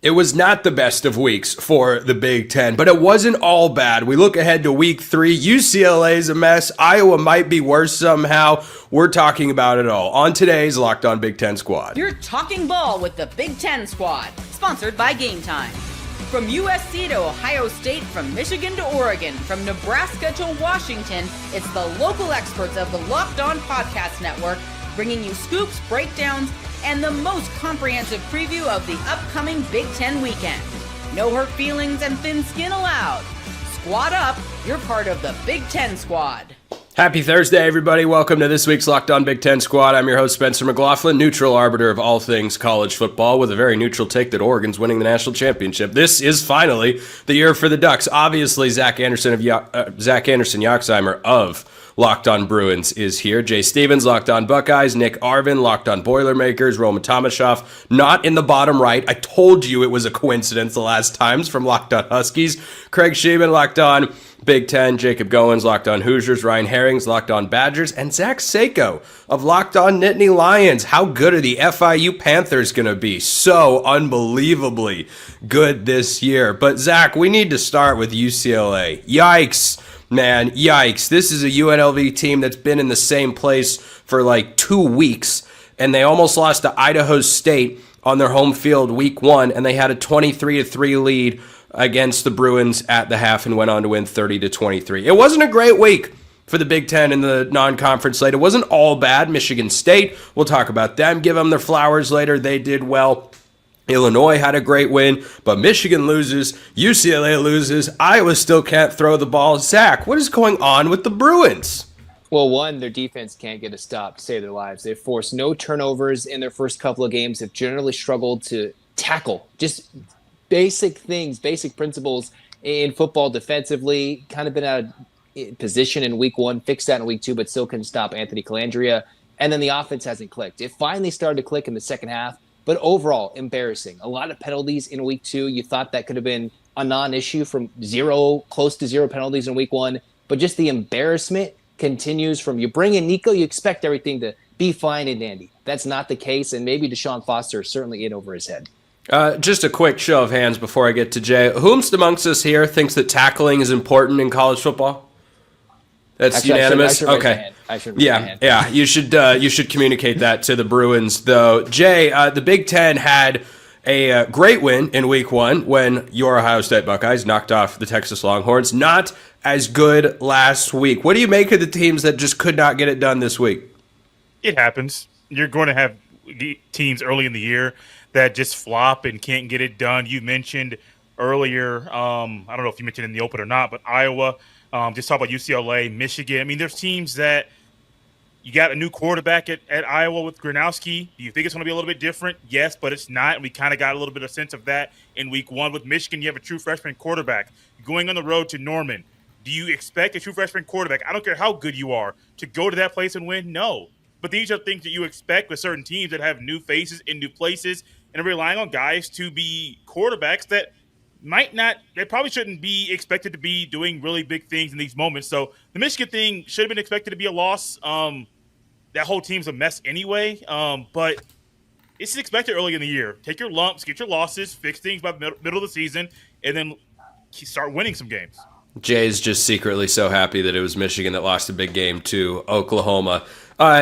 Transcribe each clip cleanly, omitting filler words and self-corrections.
It was not the best of weeks for the Big Ten, but it wasn't all bad. We look ahead to week 3. UCLA's a mess. Iowa might be worse somehow. We're talking about it all on today's Locked On Big Ten Squad. You're talking ball with the Big Ten Squad, sponsored by Game Time. From USC to Ohio State, from Michigan to Oregon, from Nebraska to Washington, it's the local experts of the Locked On Podcast Network bringing you scoops, breakdowns, and the most comprehensive preview of the upcoming Big Ten weekend. No hurt feelings and thin skin allowed. Squad up, you're part of the Big Ten Squad. Happy Thursday, everybody. Welcome to this week's Locked On Big Ten Squad. I'm your host, Spencer McLaughlin, neutral arbiter of all things college football, with a very neutral take that Oregon's winning the national championship. This is finally the year for the Ducks. Obviously, Zach Anderson Yoxheimer of Locked On Bruins is here. Jay Stevens, Locked On Buckeyes. Nick Arvin, Locked On Boilermakers. Roman Tomashoff, not in the bottom right. I told you it was a coincidence the last times, from Locked On Huskies. Craig Sheeman, Locked On Big Ten. Jacob Goins, Locked On Hoosiers. Ryan Herrings, Locked On Badgers. And Zach Sako of Locked On Nittany Lions. How good are the FIU Panthers going to be? So unbelievably good this year. But Zach, we need to start with UCLA. Yikes. Man, yikes. This is a UNLV team that's been in the same place for like 2 weeks, and they almost lost to Idaho State on their home field week 1, and they had a 23-3 lead against the Bruins at the half and went on to win 30-23. It wasn't a great week for the Big Ten in the non-conference slate. It wasn't all bad. Michigan State, we'll talk about them, give them their flowers later. They did well. Illinois had a great win, but Michigan loses, UCLA loses, Iowa still can't throw the ball. Zach, what is going on with the Bruins? Well, one, their defense can't get a stop to save their lives. They've forced no turnovers in their first couple of games. They've generally struggled to tackle just basic things, basic principles in football defensively. Kind of been out of position in week 1, fixed that in week 2, but still couldn't stop Anthony Calandria. And then the offense hasn't clicked. It finally started to click in the second half. But overall, embarrassing. A lot of penalties in week 2. You thought that could have been a non-issue from close to zero penalties in week 1. But just the embarrassment continues from you bring in Nico, you expect everything to be fine and dandy. That's not the case, and maybe Deshaun Foster is certainly in over his head. Just a quick show of hands before I get to Jay. Whomst amongst us here thinks that tackling is important in college football? That's actually, unanimous. Okay. Yeah. You should communicate that to the Bruins, though. Jay, the Big Ten had a great win in Week 1 when your Ohio State Buckeyes knocked off the Texas Longhorns. Not as good last week. What do you make of the teams that just could not get it done this week? It happens. You're going to have teams early in the year that just flop and can't get it done. You mentioned earlier, I don't know if you mentioned in the open or not, but Iowa. Just talk about UCLA, Michigan. I mean, there's teams that you got a new quarterback at Iowa with Gronowski. Do you think it's going to be a little bit different? Yes, but it's not. And we kind of got a little bit of sense of that in week 1. With Michigan, you have a true freshman quarterback going on the road to Norman. Do you expect a true freshman quarterback, I don't care how good you are, to go to that place and win? No. But these are things that you expect with certain teams that have new faces in new places and are relying on guys to be quarterbacks that they probably shouldn't be expected to be doing really big things in these moments. So the Michigan thing should have been expected to be a loss. That whole team's a mess anyway. But it's expected early in the year. Take your lumps, get your losses, fix things by the middle of the season, and then start winning some games. Jay's just secretly so happy that it was Michigan that lost a big game to Oklahoma.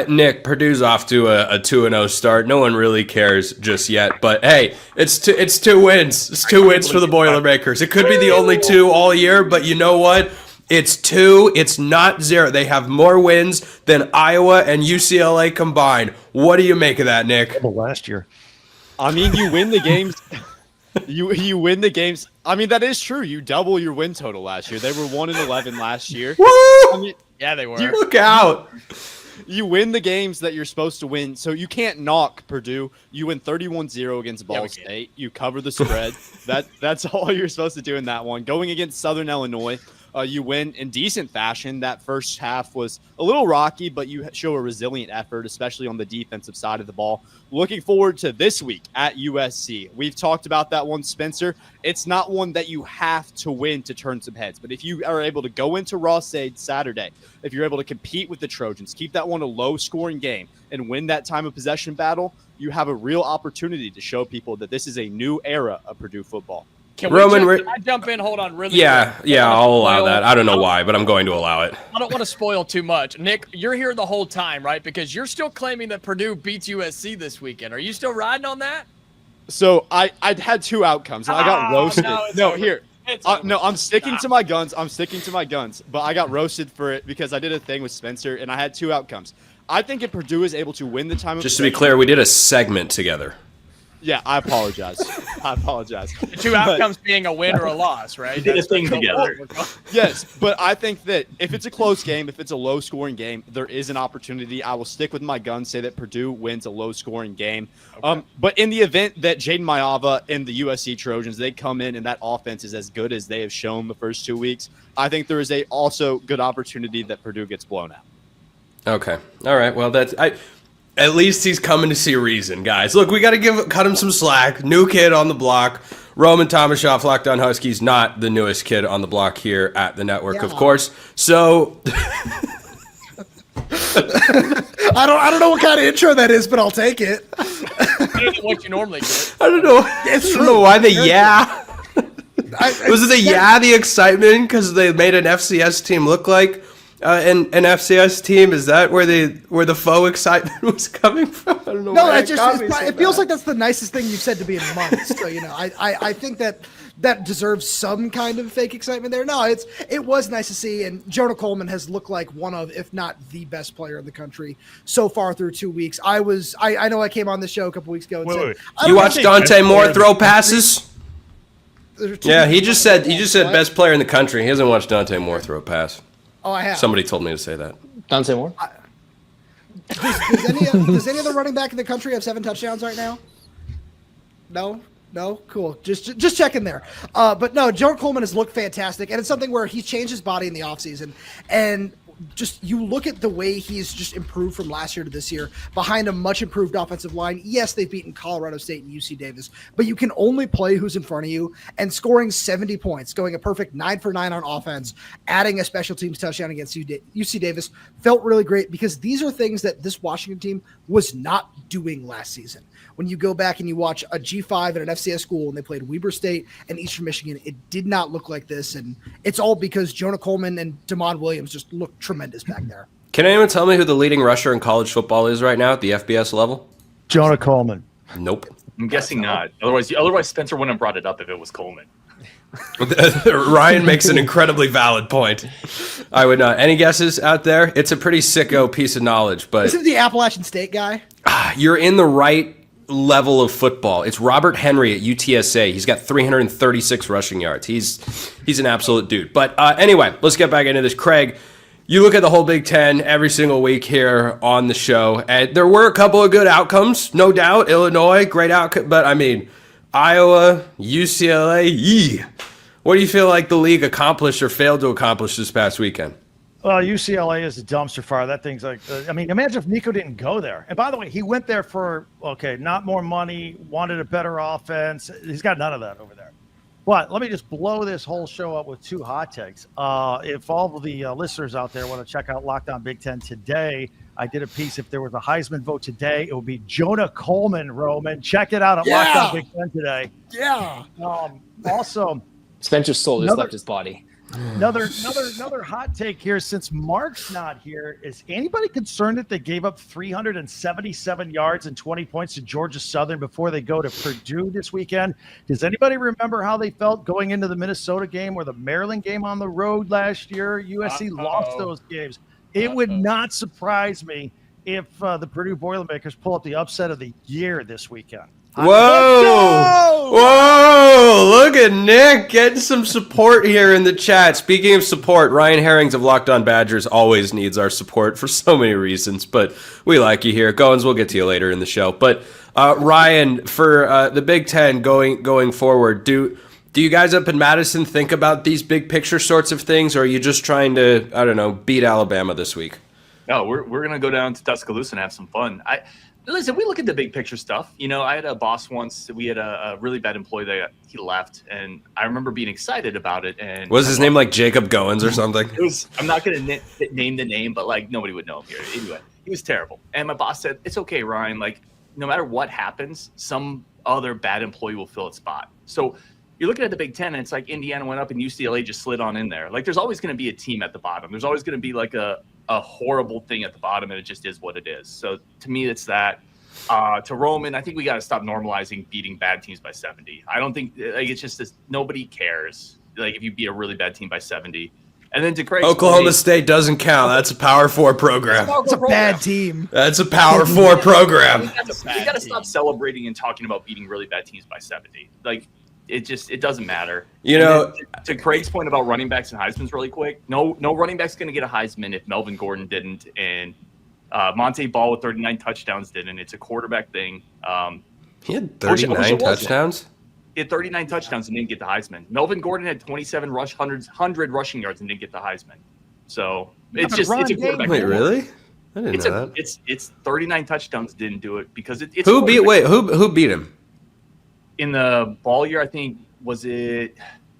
Nick, Purdue's off to a 2-0 start. No one really cares just yet, but hey, it's 2 wins. It's 2 wins for the Boilermakers. It could be the only 2 all year, but you know what? It's 2. It's not 0. They have more wins than Iowa and UCLA combined. What do you make of that, Nick? Last year. I mean, you win the games. You win the games. I mean, that is true. You double your win total last year. They were 1-11 last year. Woo! I mean, yeah, they were. Look out. You win the games that you're supposed to win, so you can't knock Purdue. You win 31-0 against Ball State. You cover the spread. That's all you're supposed to do in that one. Going against Southern Illinois, You win in decent fashion. That first half was a little rocky, but you show a resilient effort, especially on the defensive side of the ball. Looking forward to this week at USC. We've talked about that one, Spencer. It's not one that you have to win to turn some heads, but if you are able to go into Ross-Ade Saturday, if you're able to compete with the Trojans, keep that one a low-scoring game, and win that time of possession battle, you have a real opportunity to show people that this is a new era of Purdue football. Can I jump in? Hold on, really Yeah, quick. yeah, I'll allow that. I don't know why, but I'm going to allow it. I don't want to spoil too much. Nick, you're here the whole time, right? Because you're still claiming that Purdue beats USC this weekend. Are you still riding on that? So I'd had two outcomes, and I got roasted. I'm sticking to my guns. But I got roasted for it because I did a thing with Spencer, and I had two outcomes. I think if Purdue is able to win the time of Just to be clear, we did a segment together. Yeah, I apologize. The two outcomes being a win or a loss, right? We did a thing together. Yes, but I think that if it's a close game, if it's a low-scoring game, there is an opportunity. I will stick with my guns, say that Purdue wins a low-scoring game. Okay. But in the event that Jaden Maiava and the USC Trojans, they come in and that offense is as good as they have shown the first 2 weeks, I think there is a also good opportunity that Purdue gets blown out. Okay. All right. Well, at least he's coming to see reason, guys. Look, we got to cut him some slack. New kid on the block. Roman Tomashoff, Locked On Huskies, not the newest kid on the block here at the network, of course. So I don't know what kind of intro that is, but I'll take it. What you normally get. I don't know. I don't know why the was it the excitement because they made an FCS team look like an FCS team? Is that where the faux excitement was coming from? I don't know. No, it feels like that's the nicest thing you've said to me in months. So I think that deserves some kind of fake excitement there. No, it was nice to see, and Jonah Coleman has looked like one of, if not the best player in the country so far through 2 weeks. I know I came on the show a couple weeks ago and said, you watched Dante Moore throw passes? Yeah, he just said best player in the country. He hasn't watched Dante Moore throw a pass. Oh, I have. Somebody told me to say that. Dante Moore? Does any other running back in the country have 7 touchdowns right now? No? Cool. Just checking there. But no, Jonah Coleman has looked fantastic, and it's something where he's changed his body in the offseason. And just you look at the way he's just improved from last year to this year behind a much improved offensive line. Yes, they've beaten Colorado State and UC Davis, but you can only play who's in front of you, and scoring 70 points, going a perfect 9 for 9 on offense, adding a special teams touchdown against UC Davis felt really great because these are things that this Washington team was not doing last season. When you go back and you watch a G5 at an FCS school and they played Weber State and Eastern Michigan, it did not look like this. And it's all because Jonah Coleman and Damon Williams just look tremendous back there. Can anyone tell me who the leading rusher in college football is right now at the FBS level? Jonah Coleman. Nope. I'm guessing not. Otherwise, Spencer wouldn't have brought it up if it was Coleman. Ryan makes an incredibly valid point. I would not. Any guesses out there? It's a pretty sicko piece of knowledge, but isn't the Appalachian State guy? You're in the right level of football. It's Robert Henry at UTSA. He's got 336 rushing yards. He's an absolute dude. But anyway, let's get back into this. Craig, you look at the whole Big Ten every single week here on the show, and there were a couple of good outcomes, no doubt. Illinois, great outcome, but I mean, Iowa, UCLA, what do you feel like the league accomplished or failed to accomplish this past weekend? Well, UCLA is a dumpster fire. That thing's like, imagine if Nico didn't go there. And by the way, he went there for, not more money, wanted a better offense. He's got none of that over there. But let me just blow this whole show up with 2 hot takes. If all of the listeners out there want to check out Locked On Big Ten today, I did a piece. If there was a Heisman vote today, it would be Jonah Coleman, Roman. Check it out at Locked On Big Ten today. Yeah. Also, Spencer's soul just left his body. Another hot take here. Since Mark's not here, is anybody concerned that they gave up 377 yards and 20 points to Georgia Southern before they go to Purdue this weekend? Does anybody remember how they felt going into the Minnesota game or the Maryland game on the road last year? USC lost those games. It would not surprise me if the Purdue Boilermakers pull up the upset of the year this weekend. Whoa! Look at Nick getting some support here in the chat. Speaking of support, Ryan Herrings of Locked On Badgers always needs our support for so many reasons, but we like you here. Goins, we'll get to you later in the show. But Ryan, for the Big Ten going forward, do Do you guys up in Madison think about these big picture sorts of things, or are you just trying to, I don't know, beat Alabama this week? No, we're going to go down to Tuscaloosa and have some fun. Listen, we look at the big picture stuff. I had a boss once. We had a really bad employee that he left, and I remember being excited about it. And was his name like Jacob Goins or something? I'm not going to name the name, but like nobody would know him here. Anyway, he was terrible. And my boss said, "It's okay, Ryan. Like no matter what happens, some other bad employee will fill its spot." So you're looking at the Big Ten, and it's like Indiana went up and UCLA just slid on in there. Like there's always going to be a team at the bottom. There's always going to be like a horrible thing at the bottom, and it just is what it is. So to me, it's that. To Roman, I think we got to stop normalizing beating bad teams by 70. I don't think it's just this. Nobody cares. Like if you beat a really bad team by 70, and then to Craig's Oklahoma State doesn't count. That's a Power 4 program. It's a bad team. That's a Power 4 program. We got to stop celebrating and talking about beating really bad teams by 70. Like it doesn't matter. To Craig's point about running backs and Heisman's really quick. No running back's going to get a Heisman if Melvin Gordon didn't, and Monte Ball with 39 touchdowns didn't. It's a quarterback thing. He had 39 touchdowns? He had 39 touchdowns and didn't get the Heisman. Melvin Gordon had 27 100 rushing yards and didn't get the Heisman. So it's a quarterback. Wait, really? I didn't know that. It's 39 touchdowns didn't do it because it's who beat him? In the ball year, I think, was it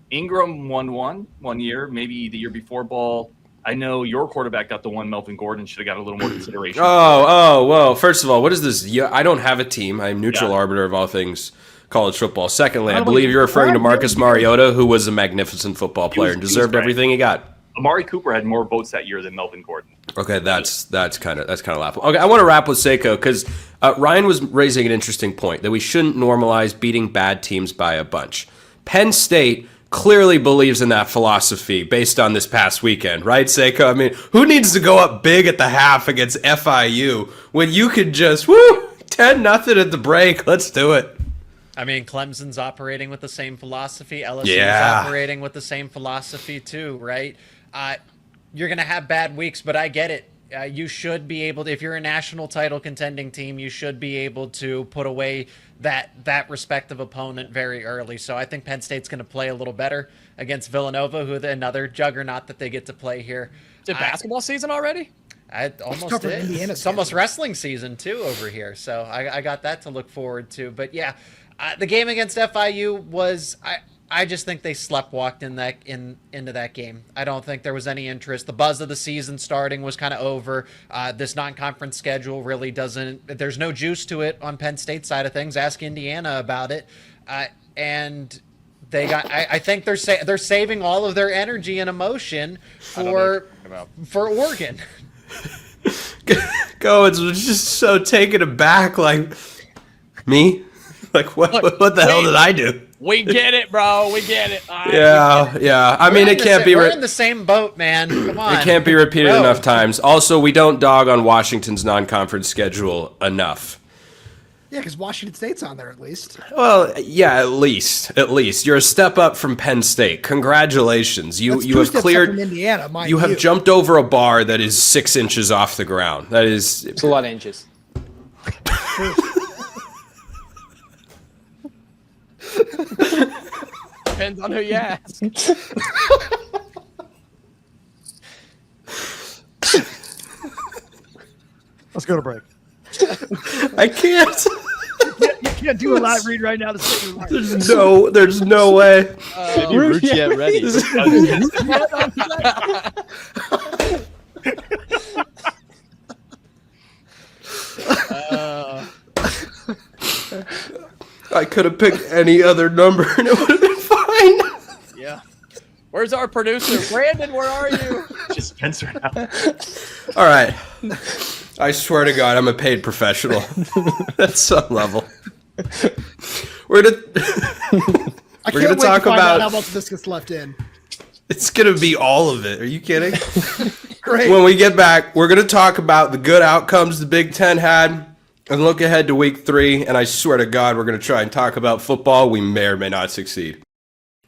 Ingram won one year, maybe the year before Ball. I know your quarterback got the one. Melvin Gordon should have got a little more consideration. Well, first of all, what is this? I don't have a team. I'm neutral arbiter of all things college football. Secondly, I believe you're referring to Marcus Mariota, who was a magnificent football player and deserved everything he got. Amari Cooper had more votes that year than Melvin Gordon. Okay, that's kind of laughable. Okay, I want to wrap with Seiko because Ryan was raising an interesting point that we shouldn't normalize beating bad teams by a bunch. Penn State clearly believes in that philosophy based on this past weekend, right, Seiko? I mean, who needs to go up big at the half against FIU when you could just 10-0 at the break? Let's do it. I mean, Clemson's operating with the same philosophy. LSU's operating with the same philosophy too, right? You're going to have bad weeks, but I get it. You should be able to, if you're a national title contending team, you should be able to put away that respective opponent very early. So I think Penn State's going to play a little better against Villanova, who another juggernaut that they get to play here. Is it basketball season already? It almost is. It's almost wrestling season too over here. So I got that to look forward to. But yeah, the game against FIU was I just think they sleptwalked into that game. I don't think there was any interest. The buzz of the season starting was kind of over. This non-conference schedule really doesn't. There's no juice to it on Penn State side of things. Ask Indiana about it, and they got. I think they're saving all of their energy and emotion for Oregon. Goins was just so taken aback, like me. Like what the hell did I do? We get it, bro. We get it. Yeah. I mean, it can't be. We're in the same boat, man. Come on. It can't be repeated enough times. Also, we don't dog on Washington's non-conference schedule enough. Yeah, because Washington State's on there at least. Well, yeah, at least you're a step up from Penn State. Congratulations, you have cleared. From Indiana, you have jumped over a bar that is 6 inches off the ground. That is. It's a lot of inches. Depends on who you ask. Let's go to break. I can't. You can't do a live read right now. There's no way. Maybe Rooch get ready. I could have picked any other number and it would have been fine. Yeah. Where's our producer? Brandon, where are you? Just Spencer now. All right. I swear to God, I'm a paid professional at some level. We're gonna talk about how much this gets left in. It's gonna be all of it. Are you kidding? Great. When we get back, we're gonna talk about the good outcomes the Big Ten had and look ahead to week 3. And I swear to God, we're gonna try and talk about football. We may or may not succeed.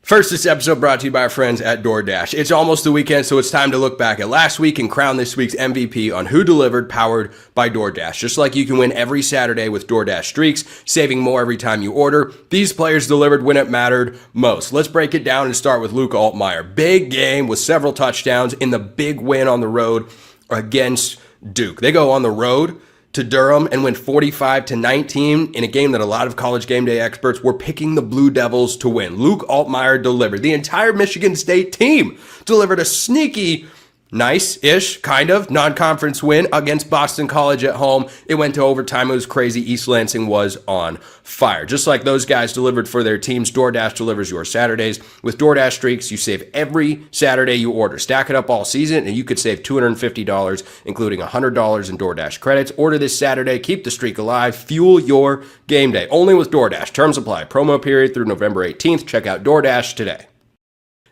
First, this episode brought to you by our friends at DoorDash. It's almost the weekend, so it's time to look back at last week and crown this week's MVP on Who Delivered, powered by DoorDash. Just like you can win every Saturday with DoorDash Streaks, saving more every time you order, these players delivered when it mattered most. Let's break it down and start with Luke Altmaier. Big game with several touchdowns in the big win on the road against Duke. They go on the road to Durham and win 45-19 in a game that a lot of college game day experts were picking the Blue Devils to win. Luke Altmaier delivered. The entire Michigan State team delivered a sneaky, nice-ish, kind of, non-conference win against Boston College at home. It went to overtime. It was crazy. East Lansing was on fire. Just like those guys delivered for their teams, DoorDash delivers your Saturdays. With DoorDash Streaks, you save every Saturday you order. Stack it up all season, and you could save $250, including $100 in DoorDash credits. Order this Saturday. Keep the streak alive. Fuel your game day. Only with DoorDash. Terms apply. Promo period through November 18th. Check out DoorDash today.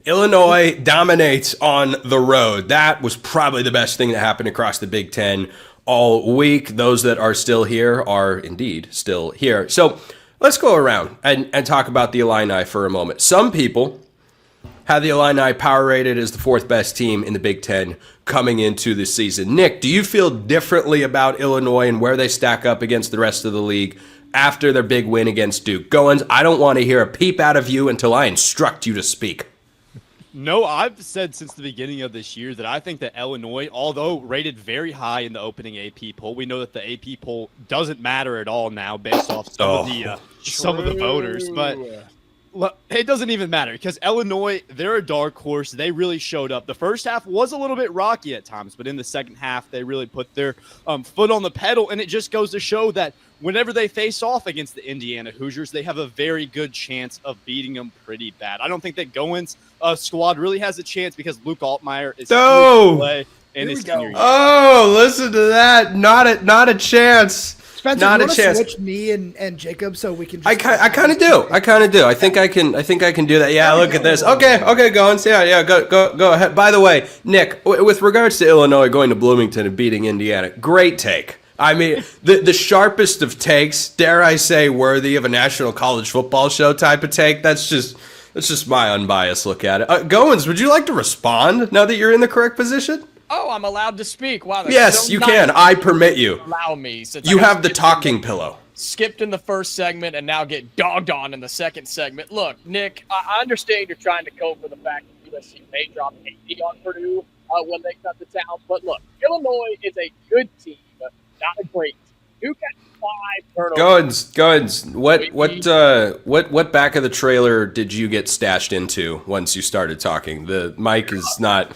Illinois dominates on the road. That was probably the best thing that happened across the Big Ten all week. Those that are still here are indeed still here. So let's go around and talk about the Illini for a moment. Some people have the Illini power rated as the fourth best team in the Big Ten coming into the season. Nick, do you feel differently about Illinois and where they stack up against the rest of the league after their big win against Duke? Goins, I don't want to hear a peep out of you until I instruct you to speak. No, I've said since the beginning of this year that I think that Illinois, although rated very high in the opening AP poll, we know that the AP poll doesn't matter at all now based off some of the voters. But it doesn't even matter because Illinois, they're a dark horse. They really showed up. The first half was a little bit rocky at times, but in the second half, they really put their foot on the pedal. And it just goes to show that whenever they face off against the Indiana Hoosiers, they have a very good chance of beating them pretty bad. I don't think that Goins' squad really has a chance because Luke Altmaier is play in his senior year. Oh, listen to that! Not a chance. Spencer, Not do you a want to chance. switch me and Jacob so we can? I kind of do. I think I can do that. Yeah, look at this. Okay, Goins. Yeah, go ahead. By the way, Nick, with regards to Illinois going to Bloomington and beating Indiana, great take. I mean, the sharpest of takes, dare I say, worthy of a national college football show type of take. That's just my unbiased look at it. Goins, would you like to respond now that you're in the correct position? Oh, I'm allowed to speak. Wow. Yes, so you nice. can. I permit you. Allow me. Since You I got have the talking pillow. Skipped in the first segment and now get dogged on in the second segment. Look, Nick, I understand you're trying to cope with the fact that USC may drop 80 on Purdue when they cut the town. But look, Illinois is a good team. Not a great team. Duke had 5 turnovers. Goins, what back of the trailer did you get stashed into once you started talking? The mic is not.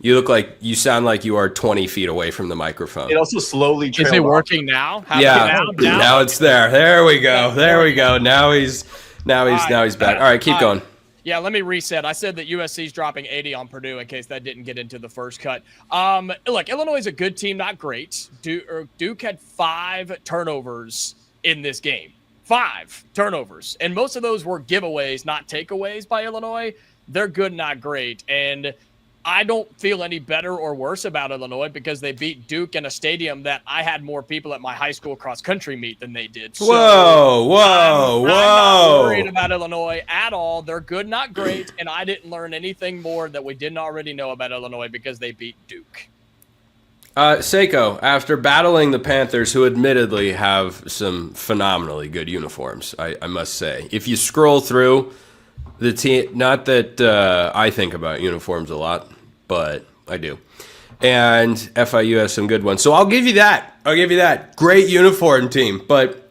You sound like you are 20 feet away from the microphone. It also slowly Is it working now? Now it's there. There we go. Now he's back. All right, keep going. Yeah, let me reset. I said that USC's dropping 80 on Purdue in case that didn't get into the first cut. Look, Illinois is a good team, not great. Duke had 5 turnovers in this game. 5 turnovers. And most of those were giveaways, not takeaways by Illinois. They're good, not great. And I don't feel any better or worse about Illinois because they beat Duke in a stadium that I had more people at my high school cross-country meet than they did. So whoa. I'm not worried about Illinois at all. They're good, not great, and I didn't learn anything more that we didn't already know about Illinois because they beat Duke. Seiko, after battling the Panthers, who admittedly have some phenomenally good uniforms, I must say. If you scroll through the team, not that I think about uniforms a lot, but I do. And FIU has some good ones. So I'll give you that. Great uniform team. But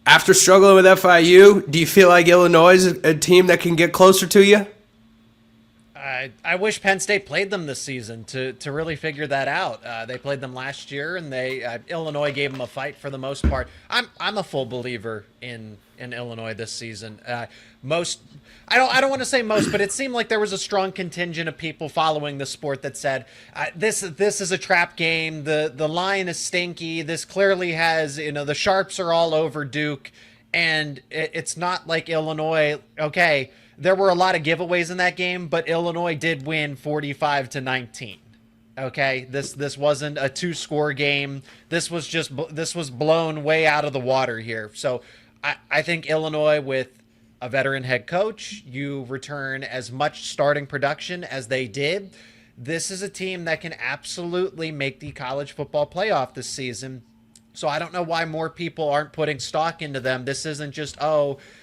after struggling with FIU, do you feel like Illinois is a team that can get closer to you? I wish Penn State played them this season to really figure that out. They played them last year, and Illinois gave them a fight for the most part. I'm a full believer in Illinois this season. I don't want to say most, but it seemed like there was a strong contingent of people following the sport that said this is a trap game. The line is stinky. This clearly has the sharps are all over Duke, and it's not like Illinois. Okay. There were a lot of giveaways in that game, but Illinois did win 45-19. Okay, this wasn't a 2-score game. This was blown way out of the water here. So I think Illinois with a veteran head coach. You return as much starting production as they did. This is a team that can absolutely make the college football playoff this season. So I don't know why more people aren't putting stock into them. This isn't just,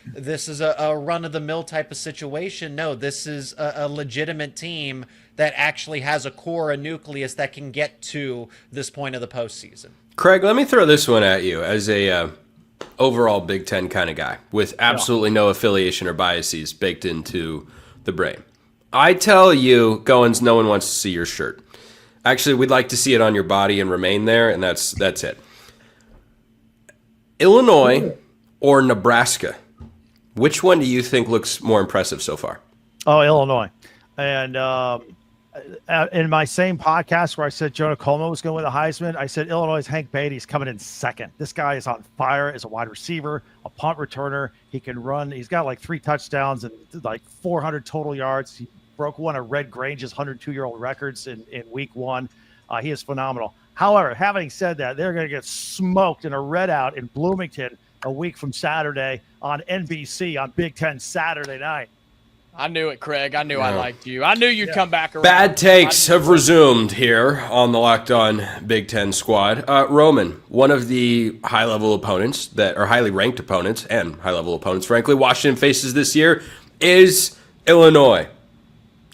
this is a run-of-the-mill type of situation. No, this is a legitimate team that actually has a core, a nucleus that can get to this point of the postseason. Craig, let me throw this one at you as a overall Big Ten kind of guy with absolutely no affiliation or biases baked into the brain. I tell you, Goins, no one wants to see your shirt. Actually, we'd like to see it on your body and remain there, and that's it. Illinois or Nebraska? Which one do you think looks more impressive so far? Oh, Illinois. And in my same podcast where I said Jonah Coleman was going to win the Heisman, I said Illinois' Hank Beatty's coming in second. This guy is on fire as a wide receiver, a punt returner. He can run. He's got like 3 touchdowns and like 400 total yards. He broke one of Red Grange's 102-year-old records in week 1. He is phenomenal. However, having said that, they're going to get smoked in a red-out in Bloomington a week from Saturday on NBC on Big Ten Saturday night. I knew it, Craig. I knew I liked you. I knew you'd come back around. Bad takes have resumed here on the Locked On Big Ten squad. Roman, one of the high-level opponents that are highly ranked opponents and high-level opponents, frankly, Washington faces this year is Illinois.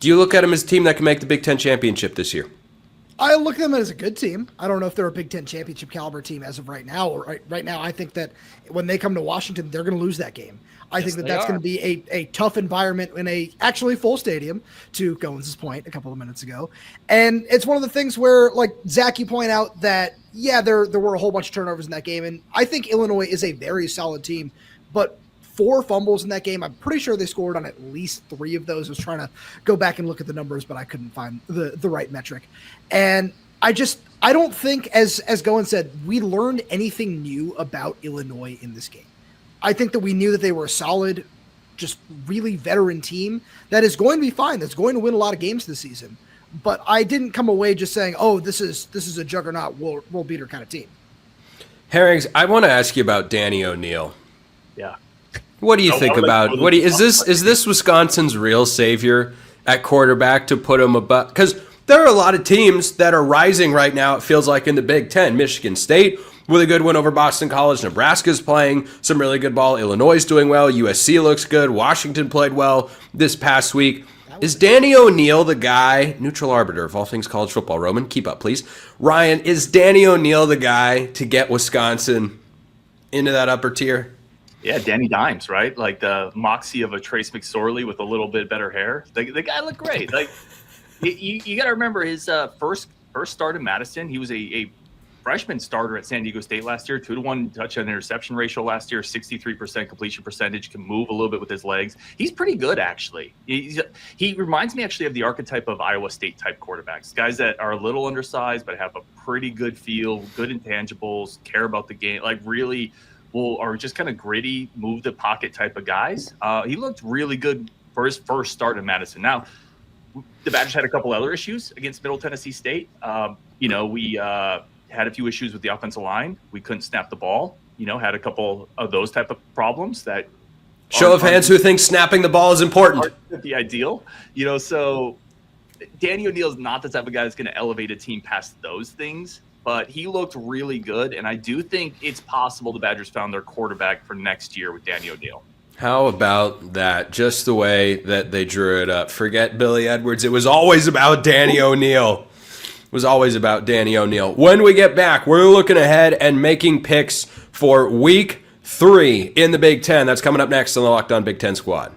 Do you look at them as a team that can make the Big Ten championship this year? I look at them as a good team. I don't know if they're a Big Ten championship caliber team as of right now. Right now, I think that when they come to Washington, they're going to lose that game. I think that's going to be a tough environment in a actually full stadium, to Goins' point a couple of minutes ago. And it's one of the things where, like Zach, you point out that, there were a whole bunch of turnovers in that game. And I think Illinois is a very solid team, but 4 fumbles in that game. I'm pretty sure they scored on at least 3 of those. I was trying to go back and look at the numbers, but I couldn't find the right metric. And I don't think, as Goins said, we learned anything new about Illinois in this game. I think that we knew that they were a solid, just really veteran team that is going to be fine. That's going to win a lot of games this season. But I didn't come away just saying, this is a juggernaut, we'll beat her kind of team. Herrings, I want to ask you about Danny O'Neal. Yeah. What do you think about is this Wisconsin's real savior at quarterback to put him above? Because there are a lot of teams that are rising right now, it feels like, in the Big Ten. Michigan State with a good win over Boston College. Nebraska's playing some really good ball. Illinois is doing well. USC looks good. Washington played well this past week. Is Danny O'Neal the guy, neutral arbiter of all things college football? Roman, keep up, please. Ryan, is Danny O'Neal the guy to get Wisconsin into that upper tier? Yeah, Danny Dimes, right? Like the moxie of a Trace McSorley with a little bit better hair. The guy looked great. Like you got to remember his first start in Madison. He was a freshman starter at San Diego State last year, 2-to-1 touchdown interception ratio last year, 63% completion percentage, can move a little bit with his legs. He's pretty good, actually. He reminds me actually of the archetype of Iowa State type quarterbacks, guys that are a little undersized but have a pretty good feel, good intangibles, care about the game, like really are just kind of gritty, move the pocket type of guys. He looked really good for his first start in Madison. Now, the Badgers had a couple other issues against Middle Tennessee State. We had a few issues with the offensive line. We couldn't snap the ball. Had a couple of those type of problems that. Show of hands who thinks snapping the ball is important. The ideal, so Danny O'Neal is not the type of guy that's going to elevate a team past those things, but he looked really good. And I do think it's possible the Badgers found their quarterback for next year with Danny O'Neal. How about that? Just the way that they drew it up. Forget Billy Edwards. It was always about Danny O'Neal. Was always about Danny O'Neal. When we get back, we're looking ahead and making picks for week 3 in the Big Ten. That's coming up next on the Locked On Big Ten Squad.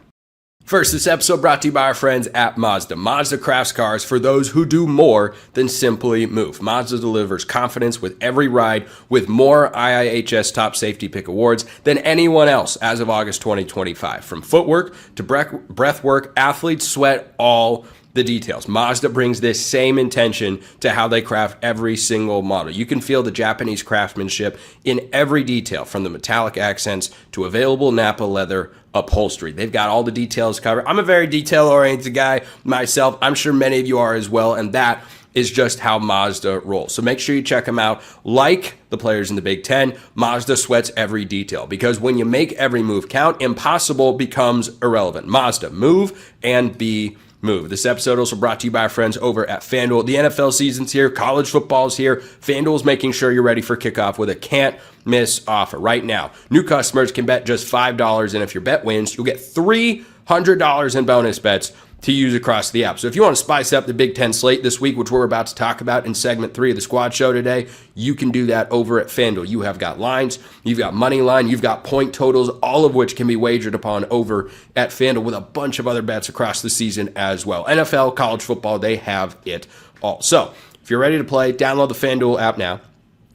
First, this episode brought to you by our friends at Mazda. Mazda crafts cars for those who do more than simply move. Mazda delivers confidence with every ride with more IIHS Top Safety Pick awards than anyone else as of August 2025. From footwork to breath work, athletes sweat all the details. Mazda brings this same intention to how they craft every single model. You can feel the Japanese craftsmanship in every detail, from the metallic accents to available Napa leather upholstery. They've got all the details covered. I'm a very detail-oriented guy myself. I'm sure many of you are as well, and that is just how Mazda rolls. So make sure you check them out. Like the players in the Big Ten, Mazda sweats every detail, because when you make every move count, impossible becomes irrelevant. Mazda, move and be moved. This episode also brought to you by our friends over at FanDuel. The NFL season's here. College football's here. FanDuel's making sure you're ready for kickoff with a can't-miss offer. Right now, new customers can bet just $5, and if your bet wins, you'll get $300 in bonus bets to use across the app. So if you want to spice up the Big Ten slate this week, which we're about to talk about in segment 3 of the Squad Show today, you can do that over at FanDuel. You have got lines, you've got money line, you've got point totals, all of which can be wagered upon over at FanDuel, with a bunch of other bets across the season as well. NFL, college football, they have it all. So if you're ready to play, download the FanDuel app now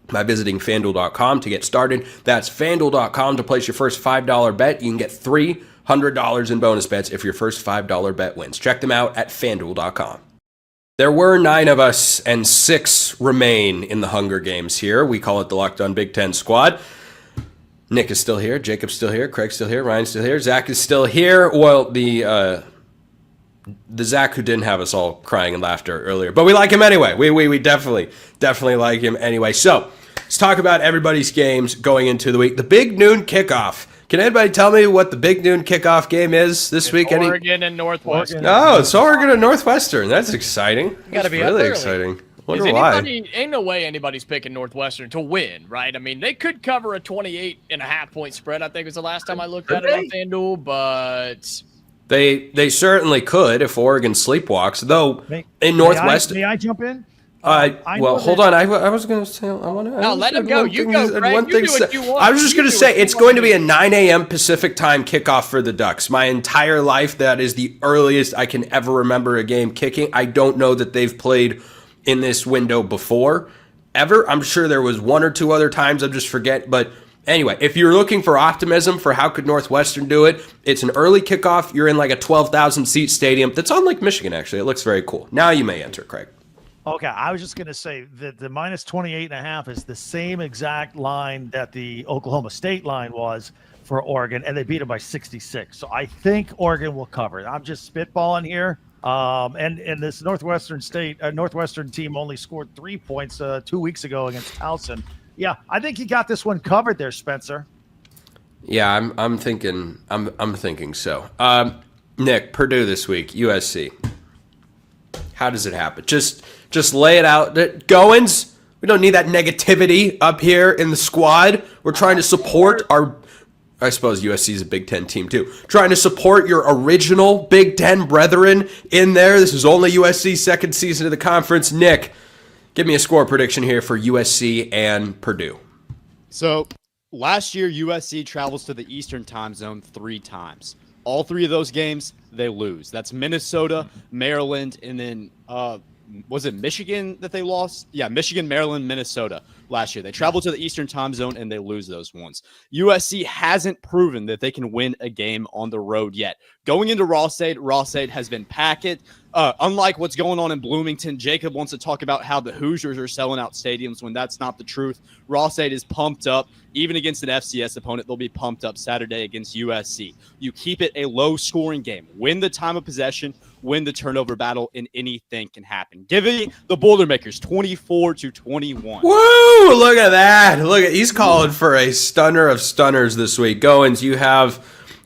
by visiting FanDuel.com to get started. That's FanDuel.com to place your first $5 bet. You can get $300 in bonus bets if your first $5 bet wins. Check them out at FanDuel.com. There were 9 of us, and 6 remain in the Hunger Games here. We call it the Locked On Big Ten Squad. Nick is still here. Jacob's still here. Craig's still here. Ryan's still here. Zach is still here. Well, the Zach who didn't have us all crying and laughter earlier, but we like him anyway. We definitely like him anyway. So let's talk about everybody's games going into the week. The big noon kickoff. Can anybody tell me what the big noon kickoff game is this week? Oregon and Northwestern. Oh, it's Oregon and Northwestern. That's exciting. You gotta be really up early. exciting. Wonder why. Ain't no way anybody's picking Northwestern to win, right? I mean, they could cover a 28.5 point spread, I think was the last time I looked at it on FanDuel, but They certainly could if Oregon sleepwalks, though. In Northwestern. May I jump in? Well, hold on. I was going to say, I want to. No, let him go. You go, Greg. You do what you want. I was just going to say, it's going to be a 9 a.m. Pacific time kickoff for the Ducks. My entire life, that is the earliest I can ever remember a game kicking. I don't know that they've played in this window before, ever. I'm sure there was 1 or 2 other times, I just forget. But anyway, if you're looking for optimism for how could Northwestern do it, it's an early kickoff. You're in like a 12,000 seat stadium that's on Lake Michigan, actually. It looks very cool. Now you may enter, Craig. Okay, I was just going to say that the minus 28.5 is the same exact line that the Oklahoma State line was for Oregon, and they beat them by 66. So I think Oregon will cover. I'm just spitballing here. And this Northwestern team only scored 3 points 2 weeks ago against Towson. Yeah, I think you got this one covered there, Spencer. Yeah, I'm thinking so. Nick, Purdue this week, USC. How does it happen? Just lay it out. Goins, we don't need that negativity up here in the squad. We're trying to support our, I suppose USC is a Big Ten team too. Trying to support your original Big Ten brethren in there. This is only USC's second season of the conference. Nick, give me a score prediction here for USC and Purdue. So last year, USC travels to the Eastern time zone 3 times. All 3 of those games, they lose. That's Minnesota, Maryland, and then was it Michigan that they lost? Yeah, Michigan, Maryland, Minnesota last year. They travel to the Eastern time zone and they lose those ones. USC hasn't proven that they can win a game on the road yet. Going into Ross-Ade has been packed. Unlike what's going on in Bloomington, Jacob wants to talk about how the Hoosiers are selling out stadiums when that's not the truth. Ross-Ade is pumped up. Even against an FCS opponent, they'll be pumped up Saturday against USC. You keep it a low-scoring game. Win the time of possession, win the turnover battle, and anything can happen. Give it the Boilermakers 24-21. Woo! Look at that. He's calling for a stunner of stunners this week. Goins, you have,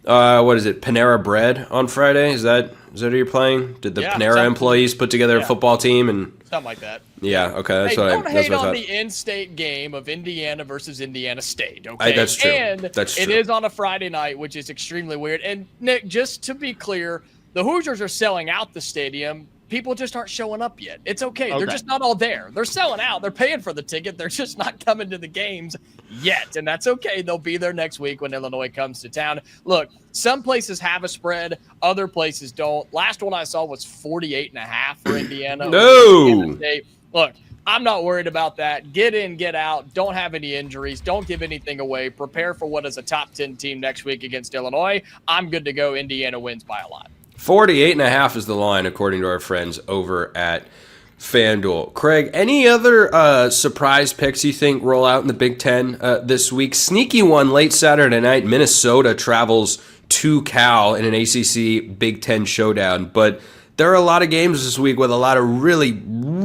what is it, Panera Bread on Friday? Is that who you're playing? Did the Panera employees put together a football team and something like that? Yeah, okay, that's what I thought. Don't hate on the in-state game of Indiana versus Indiana State, okay? That's true. And that's true. It is on a Friday night, which is extremely weird. And Nick, just to be clear, the Hoosiers are selling out the stadium. People just aren't showing up yet. It's okay. They're just not all there. They're selling out. They're paying for the ticket. They're just not coming to the games yet. And that's okay. They'll be there next week when Illinois comes to town. Look, some places have a spread. Other places don't. Last one I saw was 48.5 for Indiana. No. Look, I'm not worried about that. Get in, get out. Don't have any injuries. Don't give anything away. Prepare for what is a top 10 team next week against Illinois. I'm good to go. Indiana wins by a lot. 48.5 is the line, according to our friends over at FanDuel. Craig, any other surprise picks you think roll out in the Big Ten this week? Sneaky one late Saturday night. Minnesota travels to Cal in an ACC Big Ten showdown. But there are a lot of games this week with a lot of really,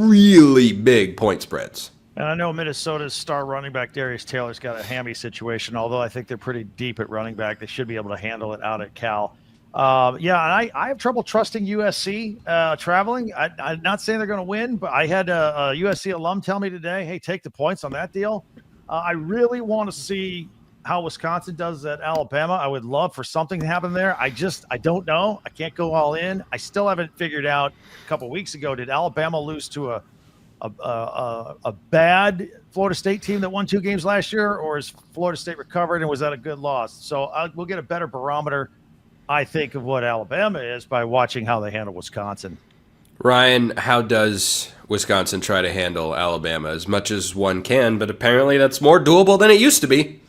really big point spreads. And I know Minnesota's star running back Darius Taylor's got a hammy situation, although I think they're pretty deep at running back. They should be able to handle it out at Cal. And I have trouble trusting USC traveling. I'm not saying they're going to win, but I had a USC alum tell me today, hey, take the points on that deal. I really want to see how Wisconsin does at Alabama. I would love for something to happen there. I don't know. I can't go all in. I still haven't figured out. A couple of weeks ago, did Alabama lose to a bad Florida State team that won 2 games last year, or is Florida State recovered and was that a good loss? So we'll get a better barometer, I think, of what Alabama is by watching how they handle Wisconsin. Ryan, how does Wisconsin try to handle Alabama? As much as one can, but apparently that's more doable than it used to be.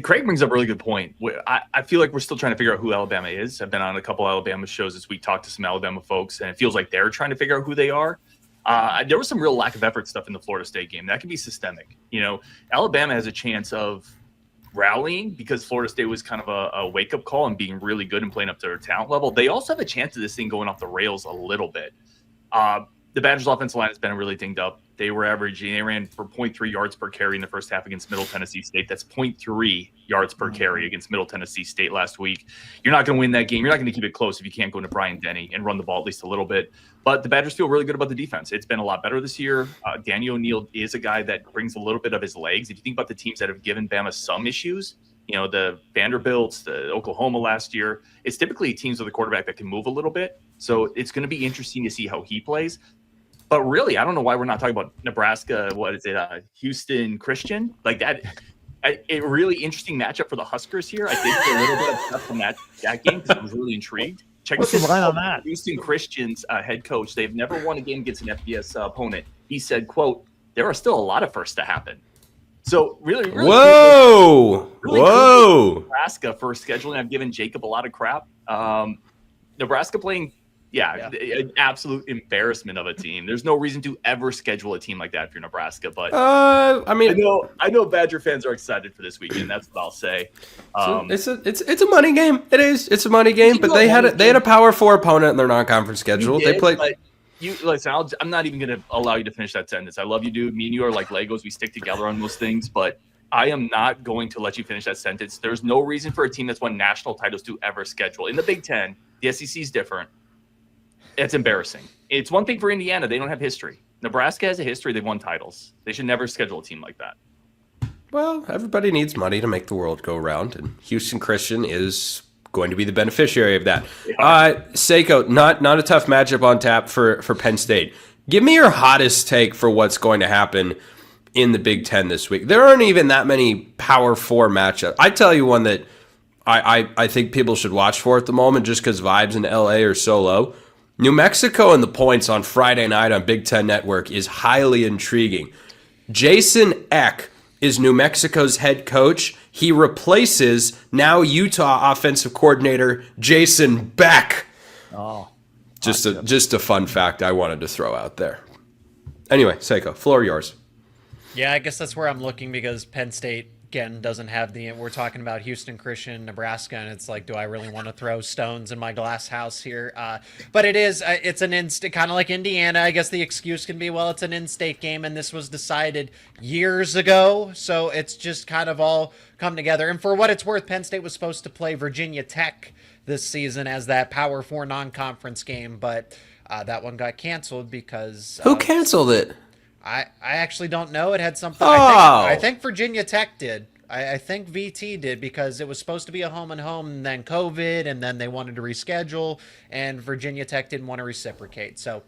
Craig brings up a really good point. I feel like we're still trying to figure out who Alabama is. I've been on a couple Alabama shows this week, talked to some Alabama folks, and it feels like they're trying to figure out who they are. There was some real lack of effort stuff in the Florida State game. That can be systemic. Alabama has a chance of rallying because Florida State was kind of a wake-up call and being really good and playing up to their talent level. They also have a chance of this thing going off the rails a little bit. The Badgers' offensive line has been really dinged up. They ran for 0.3 yards per carry in the first half against Middle Tennessee State. That's 0.3 yards per carry against Middle Tennessee State last week. You're not going to win that game. You're not going to keep it close if you can't go into Bryant-Denny and run the ball at least a little bit. But the Badgers feel really good about the defense. It's been a lot better this year. Daniel O'Neal is a guy that brings a little bit of his legs. If you think about the teams that have given Bama some issues, the Vanderbilts, the Oklahoma last year, it's typically teams with a quarterback that can move a little bit. So it's going to be interesting to see how he plays. But really, I don't know why we're not talking about Nebraska. What is it? Houston Christian? Like that. A really interesting matchup for the Huskers here. I think a little bit of stuff from that game because I was really intrigued. Check What's the line on that? Houston Christian's head coach. They've never won a game against an FBS opponent. He said, "quote There are still a lot of firsts to happen." So really, Whoa! Nebraska for scheduling. I've given Jacob a lot of crap. Nebraska playing. Yeah, an absolute embarrassment of a team. There's no reason to ever schedule a team like that if you're Nebraska. But I know Badger fans are excited for this weekend. That's what I'll say. It's a money game. It is. It's a money game. But they had a Power 4 opponent in their non-conference schedule. They played. Listen. I'm not even going to allow you to finish that sentence. I love you, dude. Me and you are like Legos. We stick together on most things. But I am not going to let you finish that sentence. There's no reason for a team that's won national titles to ever schedule in the Big Ten. The SEC is different. It's embarrassing. It's one thing for Indiana. They don't have history. Nebraska has a history. They've won titles. They should never schedule a team like that. Well, everybody needs money to make the world go round, and Houston Christian is going to be the beneficiary of that. Seiko, not a tough matchup on tap for Penn State. Give me your hottest take for what's going to happen in the Big Ten this week. There aren't even that many Power 4 matchups. I tell you one that I think people should watch for at the moment just because vibes in LA are so low. New Mexico and the points on Friday night on Big Ten Network is highly intriguing. Jason Eck is New Mexico's head coach. He replaces now Utah offensive coordinator Jason Beck. Oh, just a fun fact I wanted to throw out there. Anyway, Seiko, floor yours. Yeah, I guess that's where I'm looking because Penn State, again, doesn't have we're talking about Houston Christian, Nebraska, and it's like, do I really want to throw stones in my glass house here? But it's an in-state, kind of like Indiana. I guess the excuse can be, well, it's an in-state game, and this was decided years ago, so it's just kind of all come together. And for what it's worth, Penn State was supposed to play Virginia Tech this season as that Power 4 non-conference game, but that one got canceled because... Who canceled it? I actually don't know. It had something. Oh. I think Virginia Tech did. I think VT did because it was supposed to be a home and home, and then COVID, and then they wanted to reschedule, and Virginia Tech didn't want to reciprocate. So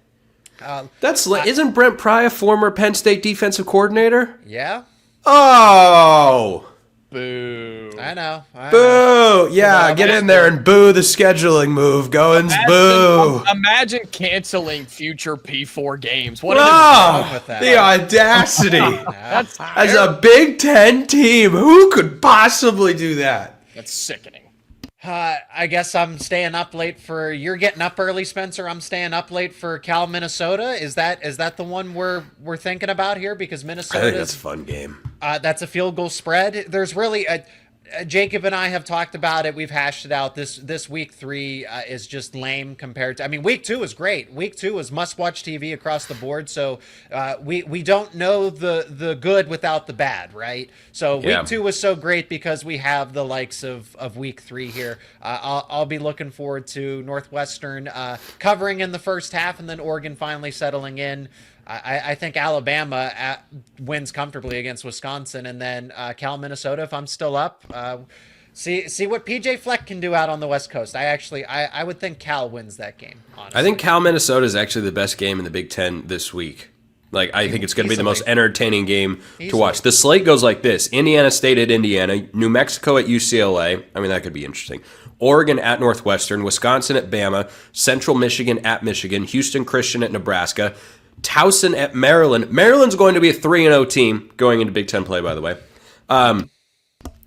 isn't Brent Pry a former Penn State defensive coordinator? Yeah. Oh. Boo. I know. Boo. Yeah, get in there and boo the scheduling move. Goins, boo. Imagine canceling future P4 games. What Oh, is wrong with that? the audacity. That's As a Big Ten team, who could possibly do that? That's sickening. I guess I'm staying up late you're getting up early, Spencer. I'm staying up late for Cal, Minnesota. Is that the one we're thinking about here? Because Minnesota, I think that's a fun game. That's a field goal spread. There's really Jacob and I have talked about it. We've hashed it out. This week 3 is just lame compared to. I mean, week 2 is great. Week 2 is must-watch TV across the board. So we don't know the good without the bad, right? So week 2 was so great because we have the likes of week 3 here. I'll be looking forward to Northwestern covering in the first half, and then Oregon finally settling in. I think Alabama wins comfortably against Wisconsin, and then Cal, Minnesota, if I'm still up. See what PJ Fleck can do out on the West Coast. I would think Cal wins that game, honestly. I think Cal, Minnesota is actually the best game in the Big Ten this week. Like, I think it's going to be the most entertaining game to watch. The slate goes like this: Indiana State at Indiana, New Mexico at UCLA. I mean, that could be interesting. Oregon at Northwestern, Wisconsin at Bama, Central Michigan at Michigan, Houston Christian at Nebraska, Towson at Maryland. Maryland's going to be a 3-0 team going into Big Ten play, by the way.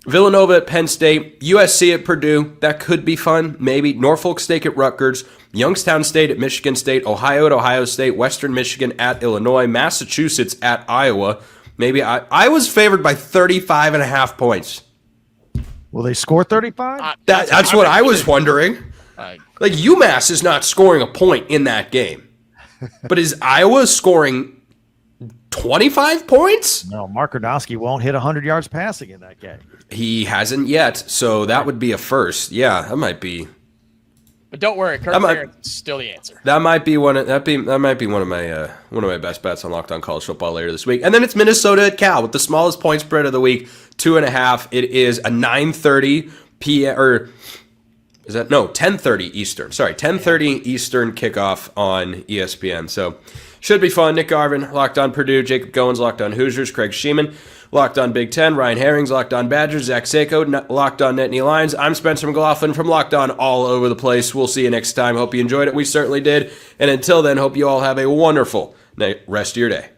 Villanova at Penn State, USC at Purdue. That could be fun, maybe. Norfolk State at Rutgers, Youngstown State at Michigan State, Ohio at Ohio State, Western Michigan at Illinois, Massachusetts at Iowa. Maybe Iowa's favored by 35.5 points. Will they score 35? That's what I was wondering. Like, UMass is not scoring a point in that game. But is Iowa scoring 25 points? No, Mark Grodowski won't hit 100 yards passing in that game. He hasn't yet, so that would be a first. Yeah, that might be. But don't worry, Kirk Ferentz still the answer. That might be one of my best bets on Locked On College Football later this week. And then it's Minnesota at Cal with the smallest point spread of the week, 2.5. It is a 9:30 p.m. or is that 10:30 Eastern? Sorry, 10:30 Eastern kickoff on ESPN. So should be fun. Nick Garvin, Locked On Purdue, Jacob Goins, Locked On Hoosiers, Craig Sheeman, Locked On Big Ten, Ryan Herrings, Locked On Badgers, Zach Sako, Locked On Nittany Lions. I'm Spencer McLaughlin from Locked On All Over the Place. We'll see you next time. Hope you enjoyed it. We certainly did. And until then, hope you all have a wonderful rest of your day.